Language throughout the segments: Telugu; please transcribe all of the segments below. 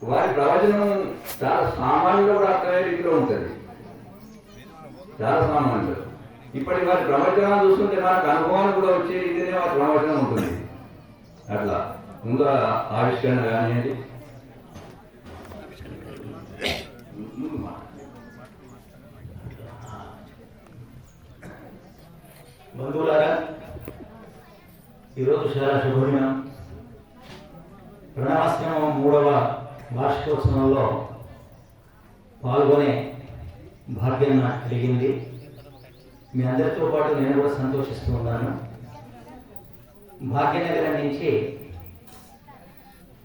వారి ప్రవచనం చాలా సామాన్యులు కూడా అర్థమయ్యే రీతిలో ఉంటుంది, చాలా సామాన్యులు. ఇప్పటి వారి ప్రవచనాలు చూస్తుంటే మనకు అనుభవాన్ని కూడా వచ్చే రీతినే వారి ప్రవచనం ఉంటుంది. అట్లా ముందు ఆవిష్కరణ కానివ్వండి, బంధువులారా, ఈరోజు చాలా శుభదినం. ప్రణవాశ్రమం 3వ వార్షికోత్సవంలో పాల్గొనే భాగ్యం నాకు కలిగింది. మీ అందరితో పాటు నేను కూడా సంతోషిస్తూ ఉన్నాను. భాగ్యనగరం నుంచి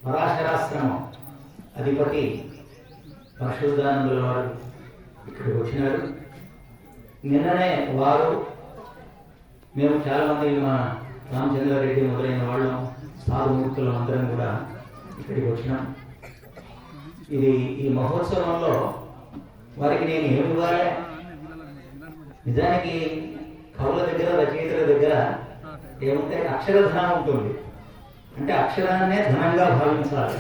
పరాశరాశ్రమం అధిపతి పరిశుద్ధానందుల వారు ఇక్కడికి వచ్చినారు. నిన్ననే వారు, మేము చాలామంది, మా రామచంద్రారెడ్డి మొదలైన వాళ్ళం, సాధుమూర్తులం అందరం కూడా ఇక్కడికి వచ్చినాం. ఈ మహోత్సవంలో వారికి నేను ఏమి ఇవ్వాలి? నిజానికి కవుల దగ్గర, రచయితల దగ్గర ఏమంటే అక్షరధనం ఉంటుంది. అంటే అక్షరాన్నే ధనంగా భావించాలి.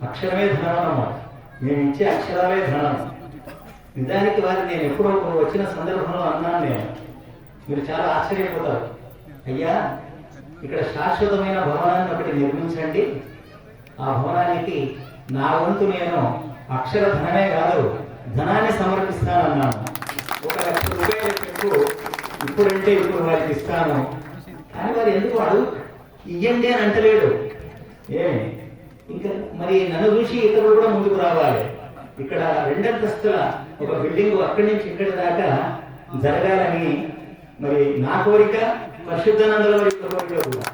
అక్షరమే ధనం అన్నమాట. మేము ఇచ్చే అక్షరాలే ధనం. నిజానికి వారి నేను ఎప్పుడో వచ్చిన సందర్భంలో అన్నాను, మీరు చాలా ఆశ్చర్యపోతారు. అయ్యా, ఇక్కడ శాశ్వతమైన భవనాన్ని ఒకటి నిర్మించండి. ఆ భవనానికి నా వంతు నేను అక్షర ధనమే కాదు, ధనాన్ని సమర్పిస్తానన్నాను. 1,00,000 రూపాయల చెక్కు ఇప్పుడంటే ఇప్పుడు వారికి ఇస్తాను. కానీ వారు ఎందుకు ఇయ్యండి అని అంటలేడు. ఏమి ఇంకా మరి నన్ను చూసి ఇతరులు కూడా ముందుకు రావాలి. ఇక్కడ 2 అంతస్తుల ఒక బిల్డింగ్ అక్కడి నుంచి ఇక్కడి దాకా జరగాలని మరి నా కోరిక, పరిశుద్ధానందుల వారి కోరిక కూడా.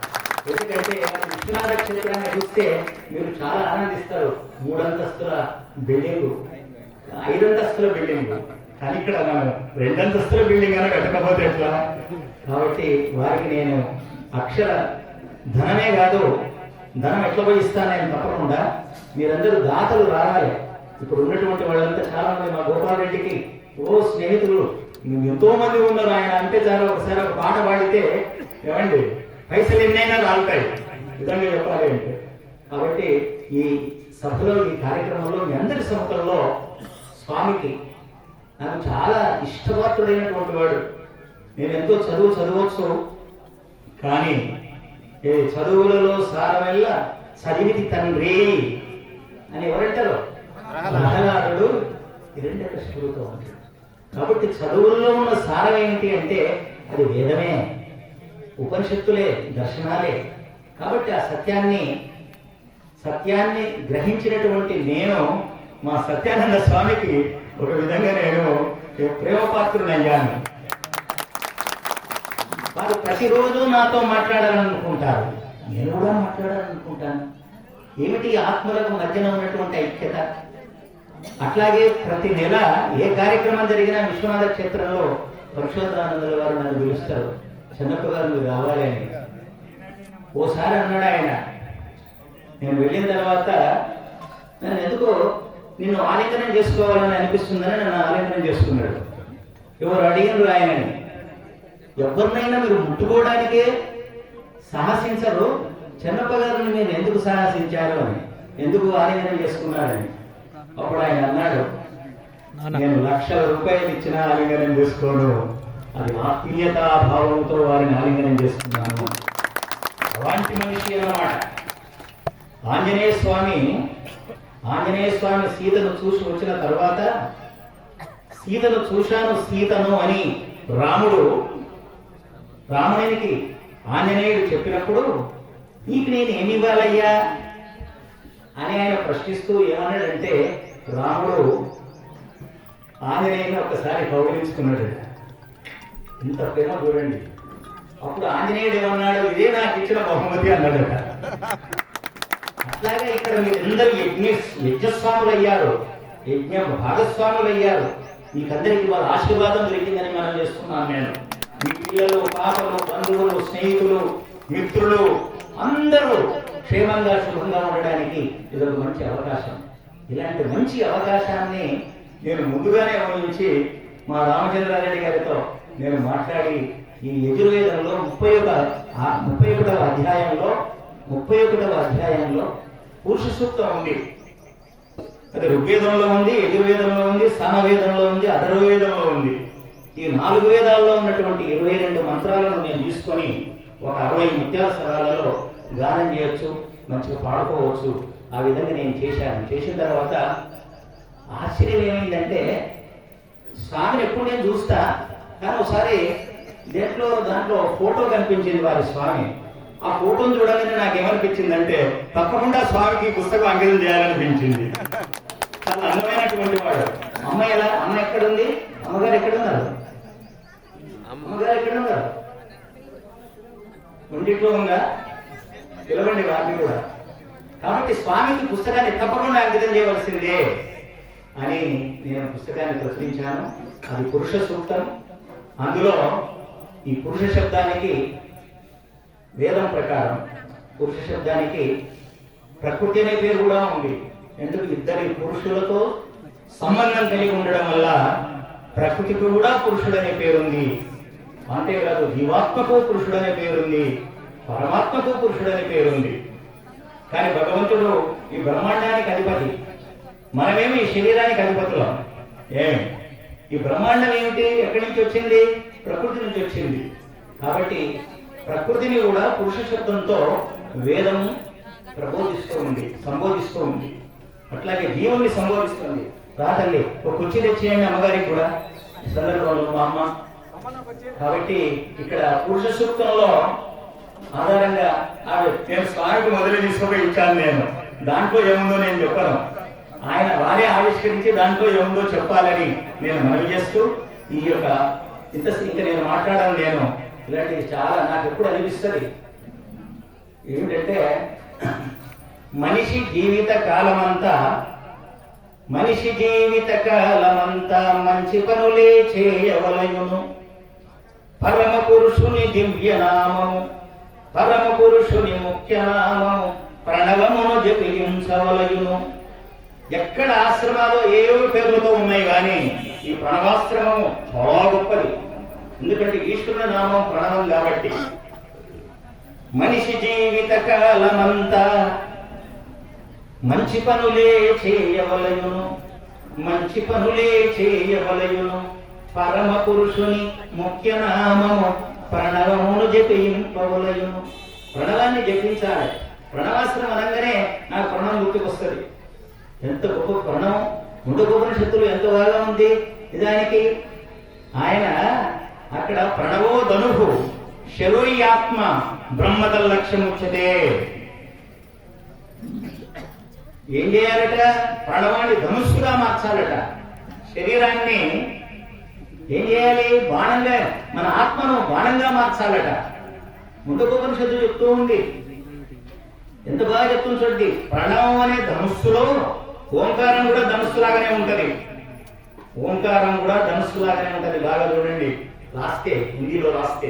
ఎందుకంటే విశ్వనాథ క్షేత్రాన్ని చూస్తే మీరు చాలా ఆనందిస్తారు. 3 అంతస్తుల బిల్డింగ్, 5 అంతస్తుల బిల్డింగ్. కానీ ఇక్కడ 2 అంతస్తుల బిల్డింగ్ అని కట్టకపోతే ఎట్లా? కాబట్టి వారికి నేను అక్షర ధనమే కాదు, ధనం ఎట్లా పోయి ఇస్తాను నేను తప్పకుండా. మీరందరూ దాతలు రావాలి. ఇప్పుడు ఉన్నటువంటి వాళ్ళంతా చాలా మంది మా గోపాల్ రెడ్డికి స్నేహితులు ఎంతో మంది ఉన్నారు. ఆయన అంటే చాలా ఒకసారి ఒక పాట పాడితే ఏమండి పైసలు ఎన్నైనా రాలుతాయి, విధంగా చెప్పాలి అంటే. కాబట్టి ఈ సభలో, ఈ కార్యక్రమంలో, మీ అందరి సముఖంలో స్వామికి నాకు చాలా ఇష్టపాత్రుడైనటువంటి వాడు. నేను ఎంతో చదవచ్చు, కానీ ఏ చదువులలో సారమెల్ల చదివితి తండ్రి అని ఎవరంటారు? ప్రహ్లాదుడు 2 కష్టపడుతూ ఉంటాడు. కాబట్టి చదువుల్లో ఉన్న సారం ఏంటి అంటే అది వేదమే, ఉపనిషత్తులే, దర్శనాలే. కాబట్టి ఆ సత్యాన్ని గ్రహించినటువంటి నేను మా సత్యానంద స్వామికి ఒక విధంగా నేను ప్రేమపాత్రుడయ్యాను. వారు ప్రతిరోజు నాతో మాట్లాడాలనుకుంటారు, నేను కూడా మాట్లాడాలనుకుంటాను. ఏమిటి ఆత్మలకు మధ్యన ఉన్నటువంటి ఐక్యత? అట్లాగే ప్రతి నెల ఏ కార్యక్రమం జరిగినా విశ్వనాథ క్షేత్రంలో పరిశోధనానందుల వారు నన్ను పిలుస్తారు, చిన్నప్ప గారు మీరు రావాలి అని. ఓసారి అన్నాడు ఆయన, నేను వెళ్ళిన తర్వాత నన్ను ఎందుకో నిన్ను ఆలింగనం చేసుకోవాలని అనిపిస్తుందని నన్ను ఆలింగనం చేసుకున్నాడు. ఎవరు అడిగినారు ఆయనని? ఎవరినైనా మీరు ముట్టుకోవడానికే సాహసించరు, చిన్నప్ప గారిని మీరు ఎందుకు సాహసించారు అని, ఎందుకు ఆలింగనం చేసుకున్నారని. అప్పుడు ఆయన అన్నాడు, నేను 1,00,000 రూపాయలు ఇచ్చినా ఆలింగనం చేసుకోను, అది ఆత్మీయతా భావంతో వారిని ఆలింగనం చేసుకున్నాను. అలాంటి మనిషి అన్నమాట. ఆంజనేయ స్వామి సీతను చూసి వచ్చిన తర్వాత, సీతను చూశాను సీతను అని రామునికి ఆంజనేయుడు చెప్పినప్పుడు, నీకు నేను ఏమి ఇవ్వాలయ్యా అని ఆయన ప్రశ్నిస్తూ ఏమన్నాడంటే, రాముడు ఆంజనేయుని ఒక్కసారి కౌగిలించుకున్నాడు. ఇంత ప్రేమ చూడండి. అప్పుడు ఆంజనేయుడు ఏమన్నాడు, ఇదే నాకు ఇచ్చిన బహుమతి అన్నాడట. అట్లాగే ఇక్కడ మీరందరూ యజ్ఞస్వాములు అయ్యారు, యజ్ఞ భాగస్వాములు అయ్యారు. మీకందరికీ వాళ్ళ ఆశీర్వాదం దొరికిందని మనం చేస్తున్నాను. నేను మీ పిల్లలు, పాపలు, బంధువులు, స్నేహితులు, మిత్రులు అందరూ క్షేమంగా, శుభంగా ఉండడానికి ఇది ఒక మంచి అవకాశం. ఇలాంటి మంచి అవకాశాన్ని నేను ముందుగానే ఊహించి మా రామచంద్రారెడ్డి గారితో నేను మాట్లాడి ఈ యజుర్వేదంలో 31వ అధ్యాయంలో పురుష సూక్తం ఉంది. అది ఋగ్వేదంలో ఉంది, యజుర్వేదంలో ఉంది, సామవేదంలో ఉంది, అథర్వవేదంలో ఉంది. ఈ 4 వేదాల్లో ఉన్నటువంటి 22 మంత్రాలను నేను తీసుకొని ఒక 60 ముత్యాల స్వరాలలో గానం చేయొచ్చు, మంచిగా పాడుకోవచ్చు. ఆ విధంగా నేను చేశాను. చేసిన తర్వాత ఆశ్చర్యం ఏమైందంటే, స్వామిని ఎప్పుడు నేను చూస్తా, కానీ ఒకసారి దాంట్లో ఫోటో కనిపించింది వారి స్వామి. ఆ ఫోటోను చూడగానే నాకేమనిపించిందంటే, తప్పకుండా స్వామికి పుస్తకం అంకితం చేయాలనిపించింది. చాలా అందమైనటువంటి వాడు. అమ్మ ఎక్కడుంది? అమ్మగారు ఎక్కడున్నారు? అమ్మగారు ఎక్కడున్నారు? ఒంటిట్లో ఉందా? పిలవండి వారిని కూడా. కాబట్టి స్వామికి పుస్తకాన్ని తప్పకుండా అంకితం చేయవలసిందే అని నేను పుస్తకాన్ని ప్రచురించాను. అది పురుష సూక్తం. అందులో ఈ పురుష శబ్దానికి వేదం ప్రకారం పురుష శబ్దానికి ప్రకృతి అనే పేరు కూడా ఉంది. ఎందుకు? ఇద్దరి పురుషులతో సంబంధం కలిగి ఉండడం వల్ల ప్రకృతికి కూడా పురుషుడు అనే పేరుంది. అంతేకాదు జీవాత్మకు పురుషుడు అనే పేరుంది, పరమాత్మకు పురుషుడు అనే పేరుంది. కానీ భగవంతుడు ఈ బ్రహ్మాండానికి అధిపతి, మనమేమి ఈ శరీరానికి అధిపతులం. ఈ బ్రహ్మాండం ఏమిటి? ఎక్కడి నుంచి వచ్చింది? ప్రకృతి నుంచి వచ్చింది. కాబట్టి ప్రకృతిని కూడా పురుష శబ్దంతో వేదం సంబోధిస్తూ ఉంది. అట్లాగే జీవుల్ని సంబోధిస్తుంది. రాతల్లి ఒక కుర్చీ తెచ్చేయండి అమ్మగారికి కూడా ఈ సందర్భంలో మా అమ్మ. కాబట్టి ఇక్కడ పురుష సూక్తంలో ఆధారంగా నేను స్వామికి మొదలు తీసుకుపోయి ఇచ్చాను. నేను దాంట్లో ఏముందో నేను చెప్పను, ఆయన వారే ఆవిష్కరించి దాంట్లో ఏముందో చెప్పాలని నేను మనవి చేస్తూ ఈ యొక్క ఇంకా నేను మాట్లాడాను. నేను ఇలాంటివి చాలా నాకు ఎప్పుడు అనిపిస్తుంది ఏమిటంటే, మనిషి జీవిత కాలమంతా మంచి పనులే చేయవలయును. పరమ పురుషుని దివ్యనామము, పరమ పురుషుని ముఖ్యనామము ప్రణవమును జపించవలయును. ఎక్కడ ఆశ్రమాలు ఏవో పేర్లతో ఉన్నాయి, కానీ ఈ ప్రణవాశ్రమము చాలా గొప్పది. ఎందుకంటే ఈశ్వరుని నామం ప్రణవం కాబట్టి. మనిషి జీవిత కాలమంతా మంచి పనులే చేయవలయును. పరమ పురుషుని ముఖ్యనామము ప్రణవమును జపింపవలయును. ప్రణవాన్ని జపించాలి. ప్రణవాశ్రమం అనగానే నాకు ప్రణవం గుర్తుకొస్తుంది. ఎంత గొప్ప ప్రణవం! ముందుగోపనిషత్తులు ఎంత బాగా ఉంది నిజానికి. ఆయన అక్కడ ప్రణవో ధనుహు శరోయాత్మ బ్రహ్మతల్ లక్ష్యం ఉచ్యతే. ఏం చేయాలట? ప్రణవాన్ని ధనుస్సుగా మార్చాలట. శరీరాన్ని ఏం చేయాలి? బాణంగా, మన ఆత్మను బాణంగా మార్చాలట. ముందుగోపనిషత్తు చెప్తూ ఉంది. ఎంత బాగా చెప్తుంది చూడండి. ప్రణవం అనే ధనుస్సులో ఓంకారం కూడా ధనుస్సులాగానే ఉంటది. బాగా చూడండి, రాస్తే హిందీలో రాస్తే.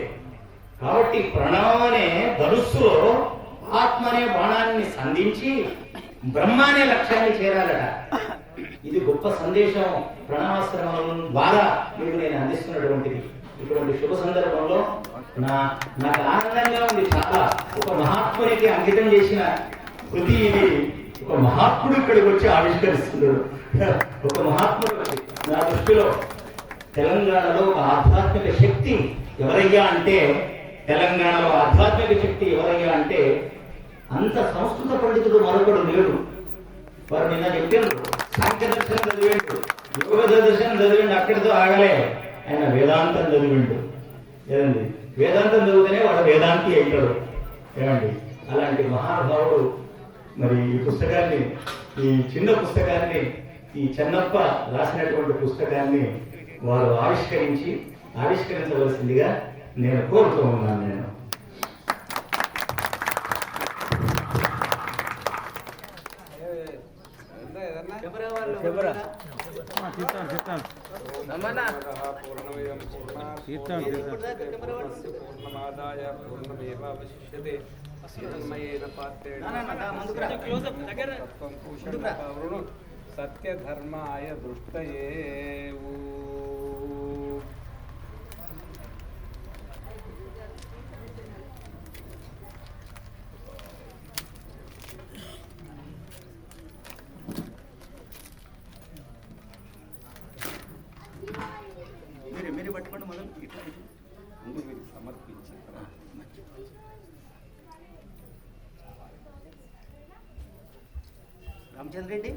కాబట్టి ప్రణవం అనే ధనుస్సులో ఆత్మ అనే బాణాన్ని సంధించి బ్రహ్మ అనే లక్ష్యాన్ని చేరాలట. ఇది గొప్ప సందేశం ప్రణవాశ్రమం ద్వారా మీకు నేను అందిస్తున్నటువంటిది. ఇటువంటి శుభ సందర్భంలో నాకు ఆనందంగా ఉంది చాలా. ఒక మహాత్మునికి అంకితం చేసిన కృతి ఇది. ఒక మహాత్ముడు ఇక్కడికి వచ్చి ఆవిష్కరిస్తున్నాడు. ఒక మహాత్ముడు నా దృష్టిలో తెలంగాణలో ఒక ఆధ్యాత్మిక శక్తి ఎవరయ్యా అంటే, అంత సంస్కృత పండితుడు మరొకడు లేడు. వారు నిన్న చెప్పారు, సాంఖ్య దర్శనం చదివేండు, యోగ దర్శనం చదివేండు, అక్కడితో ఆగలే. ఆయన వేదాంతం చదివిండు. ఏదండి, వేదాంతం చదివితేనే వాడు వేదాంతి అవుతాడు. ఏమండి, అలాంటి మహానుభావుడు మరి ఈ పుస్తకాన్ని, ఈ చిన్న పుస్తకాన్ని, ఈ చెన్నప్ప రాసినటువంటి పుస్తకాన్ని వారు ఆవిష్కరించవలసిందిగా నేను కోరుతూ ఉన్నాను. నేను పూర్ణమాదాయ పూర్ణమేవావశిష్యతే అస్మన్మయేన పాత్రేణ సత్యధర్మాయ దృష్టయే. రామచంద్ర రెడ్డి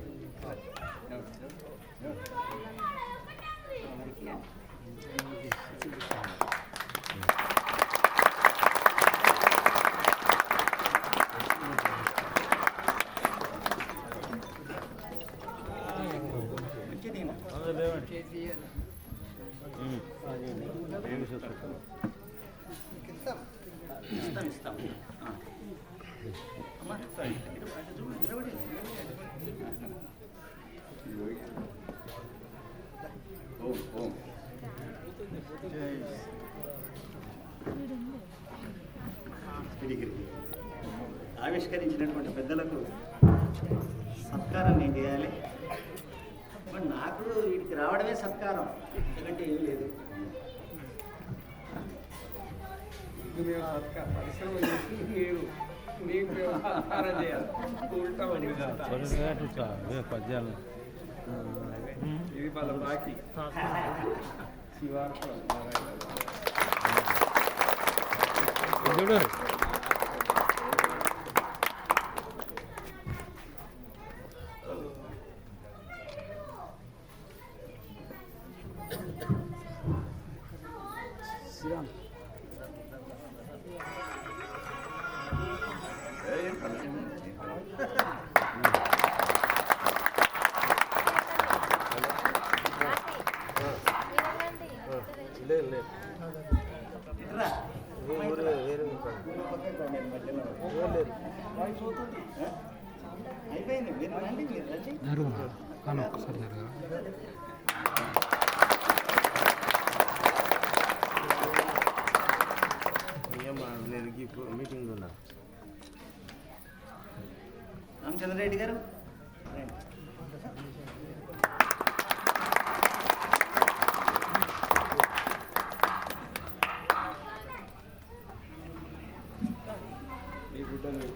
ఇస్తాం అమ్మా ఆవిష్కరించినటువంటి పెద్దలకు సత్కారం నేను చేయాలి. మరి నాకు వీటికి రావడమే సత్కారం, ఎందుకంటే ఏం లేదు. మేము సత్కారం పరిశ్రమ చేసి మీరు మీకు సత్కారం చేయాలి. ఉంటామని పద్యాలు ఇది వాళ్ళ బాకీ శివార్పణ చూడు శ్రీరామ్ అయిపోయింది. మీరు రండి, మీరు రండి. ఒకసారి జరగరా మీటింగ్ ఉన్నా రామచంద్ర రెడ్డి గారు ఈ గుడ్డలు